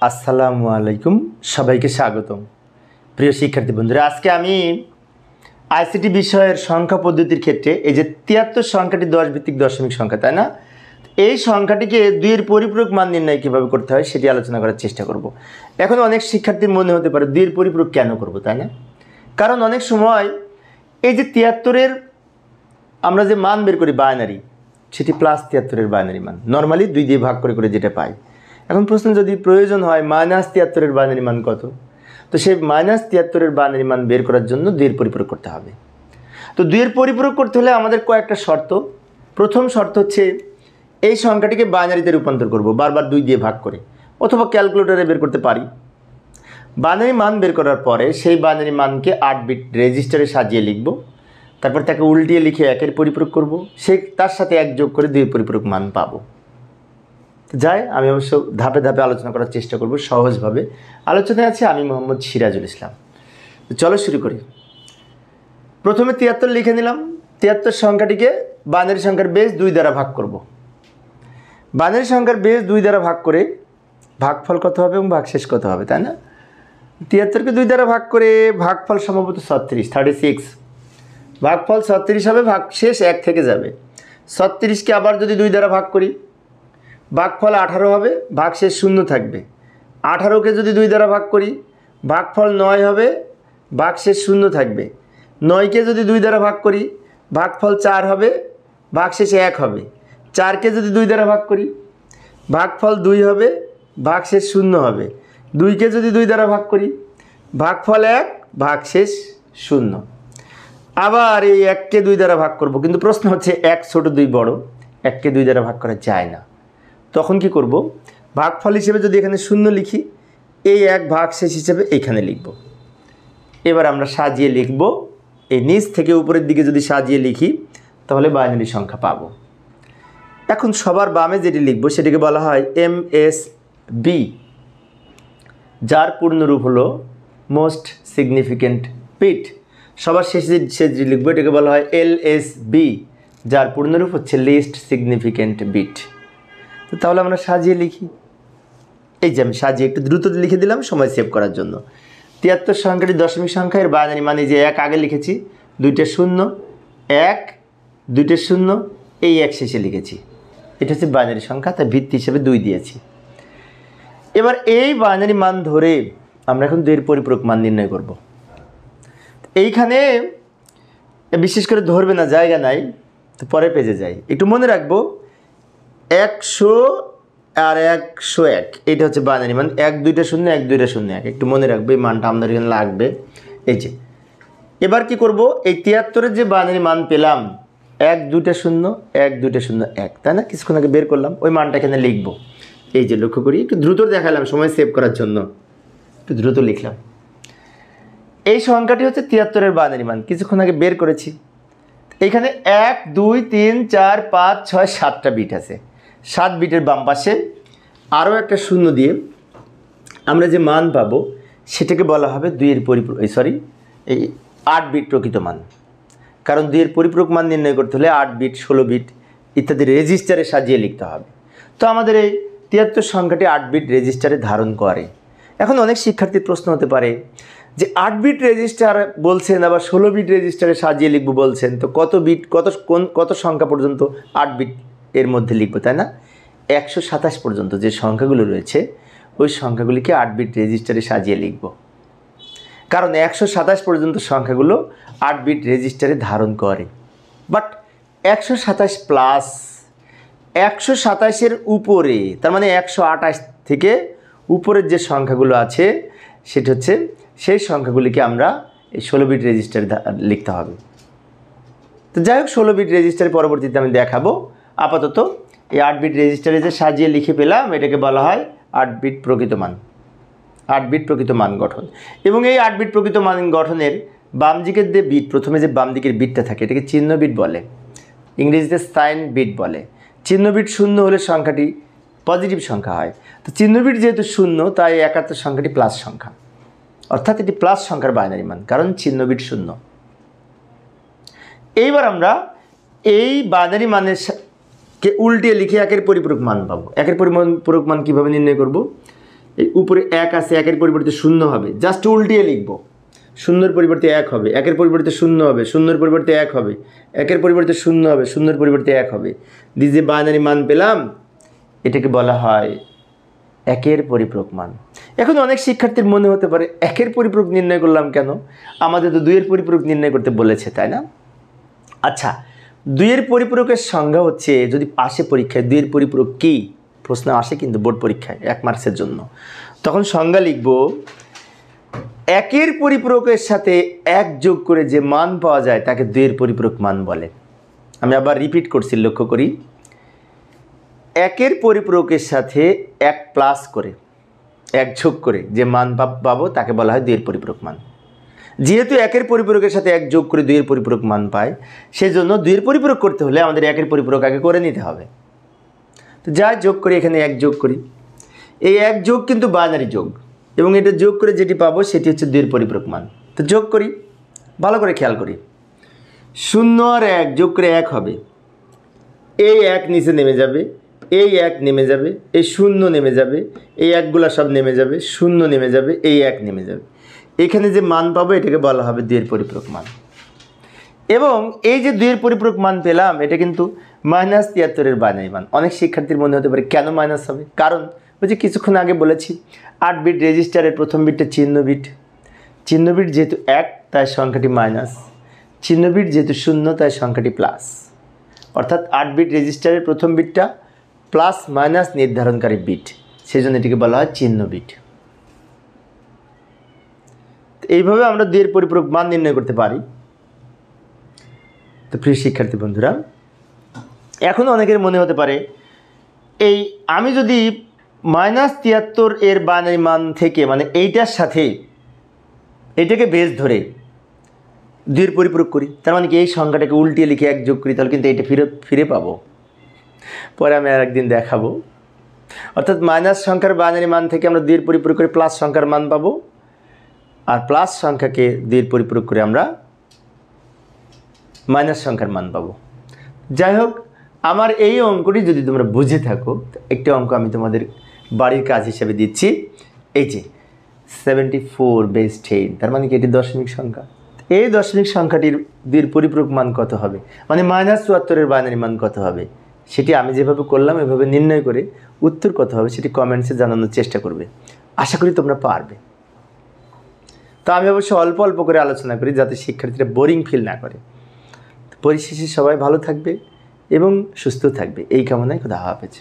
আসসালামু আলাইকুম, সবাইকে স্বাগতম। প্রিয় শিক্ষার্থী বন্ধুরা, আজকে আমি আইসিটি বিষয়ের সংখ্যা পদ্ধতির ক্ষেত্রে এই যে ৭৩ সংখ্যাটি ১০ ভিত্তিক দশমিক সংখ্যা, তাই না? এই সংখ্যাটিকে ২-এর পরিপূরক মান নির্ণয় কীভাবে করতে হয় সেটি আলোচনা করার চেষ্টা করব। এখন অনেক শিক্ষার্থীর মনে হতে পারে ২-এর পরিপূরক কেন করব, তাই না? কারণ অনেক সময় এই যে ৭৩-এর আমরা যে মান বের করি বাইনারি, সেটি +৭৩-এর বাইনারি মান নর্মালি ২ দিয়ে ভাগ করে করে যেটা পাই। এখন প্রশ্ন যদি প্রয়োজন হয় -৭৩-এর বাইনারি মান কত, তো সেই -৭৩-এর বাইনারি মান বের করার জন্য ২-এর পরিপূরক করতে হবে। তো ২-এর পরিপূরক করতে হলে আমাদের কয়েকটা শর্ত। প্রথম শর্ত হচ্ছে এই সংখ্যাটিকে বাইনারিতে রূপান্তর করব বারবার ২ দিয়ে ভাগ করে, অথবা ক্যালকুলেটরে বের করতে পারি। বাইনারি মান বের করার পরে সেই বাইনারি মানকে ৮ বিট রেজিস্টারে সাজিয়ে লিখব, তারপর তাকে উল্টিয়ে লিখে ১-এর পরিপূরক করব, সে তার সাথে ১ যোগ করে ২-এর পরিপূরক মান পাবো। যাই আমি অবশ্য ধাপে ধাপে আলোচনা করার চেষ্টা করব, সহজভাবে আলোচনায় আছে আমি মোহাম্মদ সিরাজুল ইসলাম। তো চলো শুরু করি। প্রথমে ৭৩ লিখে নিলাম। ৭৩ সংখ্যাটিকে বাইনারি সংখ্যার বেস ২ দ্বারা ভাগ করব। বাইনারি সংখ্যার বেস ২ দ্বারা ভাগ করে ভাগফল কত হবে এবং ভাগশেষ কত হবে, তাই না? ৭৩কে ২ দ্বারা ভাগ করে ভাগফল সম্ভবত 36 ভাগফল 36 হবে, ভাগশেষ ১ থেকে যাবে। 36কে আবার যদি ২ দ্বারা ভাগ করি ভাগফল ১৮ হবে, ভাগশেষ 0 থাকবে। ১৮কে যদি ২ দ্বারা ভাগ করি ভাগফল ৯ হবে, ভাগশেষ 0 থাকবে। ৯কে যদি ২ দ্বারা ভাগ করি ভাগফল ৪ হবে, ভাগশেষ ১ হবে। ৪কে যদি ২ দ্বারা ভাগ করি ভাগফল ২ হবে, ভাগশেষ 0 হবে। ২কে যদি ২ দ্বারা ভাগ করি ভাগফল ১, ভাগশেষ 0। আবার এই ১কে ২ দ্বারা ভাগ করব, কিন্তু প্রশ্ন হচ্ছে ১ ছোট ২ বড়, ১কে ২ দ্বারা ভাগ করা যায় না। তখন কি করব, ভাগফল হিসেবে যদি এখানে 0 লিখি, এই ১ ভাগশেষ হিসেবে এইখানে লিখব। এবার আমরা সাজিয়ে লিখব, এই নিচ থেকে উপরের দিকে যদি সাজিয়ে লিখি তাহলে বাইনারি সংখ্যা পাবো। এখন সবার বামে যেটি লিখব সেটিকে বলা হয় MSB, যার পূর্ণরূপ হলো মোস্ট সিগনিফিক্যান্ট বিট। সবার শেষে যেটি লিখব এটাকে বলা হয় LSB, যার পূর্ণরূপ হচ্ছে লিস্ট সিগনিফিক্যান্ট বিট। তো তাহলে আমরা সাজিয়ে লিখি। এই যে আমি সাজিয়ে একটু দ্রুত লিখে দিলাম সময় সেভ করার জন্য। ৭৩ সংখ্যাটি দশমিক সংখ্যা, এর বাইনারি মানে যে ১ আগে লিখেছি, ২টে 0, ১, ২টে 0, এই ১ শেষে লিখেছি। এটা হচ্ছে বাইনারি সংখ্যা, তাই ভিত্তি হিসেবে ২ দিয়েছি। এবার এই বাইনারি মান ধরে আমরা এখন ২-এর পরিপূরক মান নির্ণয় করব। এইখানে বিশেষ করে ধরবে না, জায়গা নাই, তো পরে পেজে যাই। একটু মনে রাখবো ১০০ আর ১০১, এটা হচ্ছে বাইনারি মান। ১ ২টা 0, ১ ২টা 0, ১, একটু মনে রাখবে, এই মানটা আমাদের এখানে লাগবে। এই যে এবার কি করব, এই ৭৩-এর যে বাইনারি মান পেলাম ১ ২টা 0, ১ ২টা 0, ১, তাই না? কিছুক্ষণ আগে বের করলাম, ওই মানটা এখানে লিখব। এই যে লক্ষ্য করি, একটু দ্রুত দেখালাম সময় সেভ করার জন্য, একটু দ্রুত লিখলাম। এই সংখ্যাটি হচ্ছে ৭৩-এর বাইনারি মান, কিছুক্ষণ আগে বের করেছি। এইখানে ১ ২ ৩ ৪ ৫ ৬ ৭টা বিট আছে। ৭ বিটের বাম পাশে আরও একটা 0 দিয়ে আমরা যে মান পাবো সেটাকে বলা হবে ২-এর পরিপূরক, এই ৮ বিট প্রকৃত মান। কারণ ২-এর পরিপূরক মান নির্ণয় করতে হলে ৮ বিট 16 বিট ইত্যাদি রেজিস্টারে সাজিয়ে লিখতে হবে। তো আমাদের এই ৭৩ সংখ্যাটি ৮ বিট রেজিস্টারে ধারণ করে। এখন অনেক শিক্ষার্থীর প্রশ্ন হতে পারে যে ৮ বিট রেজিস্টার বলছেন, আবার 16 বিট রেজিস্টারে সাজিয়ে লিখব বলছেন, তো কত বিট, কত সংখ্যা পর্যন্ত ৮ বিট এর মধ্যে লিখব, তাই না? ১২৭ পর্যন্ত যে সংখ্যাগুলো রয়েছে ওই সংখ্যাগুলিকে ৮ বিট রেজিস্টারে সাজিয়ে লিখব। কারণ ১২৭ পর্যন্ত সংখ্যাগুলো ৮ বিট রেজিস্টারে ধারণ করে। বাট ১২৭ প্লাস ১২৭-এর উপরে, তার মানে ১২৮ থেকে উপরের যে সংখ্যাগুলো আছে সেটা হচ্ছে সেই সংখ্যাগুলিকে আমরা এই 16 বিট রেজিস্টারে লিখতে হবে। তো যাই হোক, 16 বিট রেজিস্টারে পরবর্তীতে আমি দেখাবো। আপাতত এই 8 বিট রেজিস্টারে যে সাজিয়ে লিখে পেলাম এটাকে বলা হয় 8 বিট প্রকৃত মান, 8 বিট প্রকৃত মান গঠন। এবং এই 8 বিট প্রকৃত মান গঠনের বাম দিকের যে বিট, প্রথমে যে বাম দিকের বিটটা থাকে এটাকে চিহ্ন বিট বলে, ইংরেজিতে সাইন বিট বলে। চিহ্ন বিট 0 হলে সংখ্যাটি পজিটিভ সংখ্যা হয়। তো চিহ্ন বিট যেহেতু 0, তাই ৭১ সংখ্যাটি প্লাস সংখ্যা, অর্থাৎ এটি প্লাস সংখ্যার বাইনারি মান, কারণ চিহ্ন বিট 0। এইবার আমরা এই বাইনারি মানের কে উল্টিয়ে লিখে ১-এর পরিপূরক মান পাবো। ১-এর পরিপূরক মান কীভাবে নির্ণয় করব? এই উপরে 1 আছে, 1-এর পরিবর্তে 0 হবে, জাস্ট উল্টিয়ে লিখব। 0-এর পরিবর্তে 1 হবে, 1-এর পরিবর্তে 0 হবে, 0-এর পরিবর্তে 1 হবে, 1-এর পরিবর্তে 0 হবে, 0-এর পরিবর্তে 1 হবে, দিয়ে যে বাইনারি মান পেলাম এটাকে বলা হয় 1-এর পরিপূরক মান। এখন অনেক শিক্ষার্থীর মনে হতে পারে 1-এর পরিপূরক নির্ণয় করলাম কেন, আমাদের তো 2-এর পরিপূরক নির্ণয় করতে বলেছে, তাই না? আচ্ছা, 2-এর পরিপূরকের সংজ্ঞা হচ্ছে, যদি পাশে পরীক্ষায় 2-এর পরিপূরক কি প্রশ্ন আসে কিন্তু বোর্ড পরীক্ষায় 1 মার্কসের জন্য, তখন সংজ্ঞা লিখব 1-এর পরিপূরকের সাথে 1 যোগ করে যে মান পাওয়া যায় তাকে 2-এর পরিপূরক মান বলে। আমি আবার রিপিট করছি, লক্ষ্য করি, 1-এর পরিপূরকের সাথে 1 প্লাস করে 1 যোগ করে যে মান পাবো তাকে বলা হয় 2-এর পরিপূরক মান। যেহেতু 1-এর পরিপূরকের সাথে 1 যোগ করে 2-এর পরিপূরক মান পায়, সেজন্য 2-এর পরিপূরক করতে হলে আমাদের 1-এর পরিপূরক আগে করে নিতে হবে। তো যা যোগ করি, এখানে 1 যোগ করি, এই 1 যোগ কিন্তু বাইনারি যোগ, এবং এটা যোগ করে যেটি পাবো সেটি হচ্ছে 2-এর পরিপূরক মান। তো যোগ করি, ভালো করে খেয়াল করি, 0 আর 1 যোগ করে 1 হবে, এই 1 নিচে নেমে যাবে, এই 1 নেমে যাবে, এই 0 নেমে যাবে, এই 1গুলা সব নেমে যাবে, 0 নেমে যাবে, এই 1 নেমে যাবে, এখানে যে মান পাবো এটাকে বলা হবে 2-এর পরিপূরক মান। এবং এই যে 2-এর পরিপূরক মান পেলাম, এটা কিন্তু -73-এর বাইনারি মান। অনেক শিক্ষার্থীর মনে হতে পারে কেন মাইনাস হবে, কারণ ওই যে কিছুক্ষণ আগে বলেছি 8 বিট রেজিস্টারের প্রথম বিটটা চিহ্ন বিট, চিহ্ন বিট যেহেতু 1 তাই সংখ্যাটি মাইনাস, চিহ্ন বিট যেহেতু 0 তাই সংখ্যাটি প্লাস, অর্থাৎ 8 বিট রেজিস্টারের প্রথম বিটটা প্লাস মাইনাস নির্ধারণকারী বিট, সেজন্য এটিকে বলা হয় চিহ্ন বিট। এইভাবে আমরা 2-এর পরিপূরক মান নির্ণয় করতে পারি। তো প্রিয় শিক্ষার্থী বন্ধুরা, এখন অনেকের মনে হতে পারে এই আমি যদি -73 এর বাইনারি মান থেকে, মানে এইটার সাথে এটাকে বেস ধরে 2-এর পরিপূরক করি, তার মানে কি এই সংখ্যাটাকে উল্টিয়ে লিখে 1 যোগ করি, তাহলে কিন্তু এটা ফিরে পাবো। পরে আমি আর একদিন দেখাবো। অর্থাৎ মাইনাস সংখ্যার বাইনারি মান থেকে আমরা 2-এর পরিপূরক করে প্লাস সংখ্যার মান পাবো, আর প্লাস সংখ্যাকে 2-এর পরিপূরক করে আমরা মাইনাস সংখ্যার মান পাবো। যাই হোক, আমার এই অঙ্কটি যদি তোমরা বুঝে থাকো, একটি অঙ্ক আমি তোমাদের বাড়ির কাজ হিসেবে দিচ্ছি। এই যে 74/10, তার মানে কি এটি দশমিক সংখ্যা। এই দশমিক সংখ্যাটির 2-এর পরিপূরক মান কত হবে, মানে -74-এর বাইনারি মান কত হবে, সেটি আমি যেভাবে করলাম এভাবে নির্ণয় করে উত্তর কত হবে সেটি কমেন্টসে জানানোর চেষ্টা করবে। আশা করি তোমরা পারবে। তো আমি অবশ্য অল্প অল্প করে আলোচনা করি যাতে শিক্ষার্থীরা বোরিং ফিল না করে। পরিশেষে সবাই ভালো থাকবে এবং সুস্থ থাকবে, এই কামনায় খোদা হাফেজ।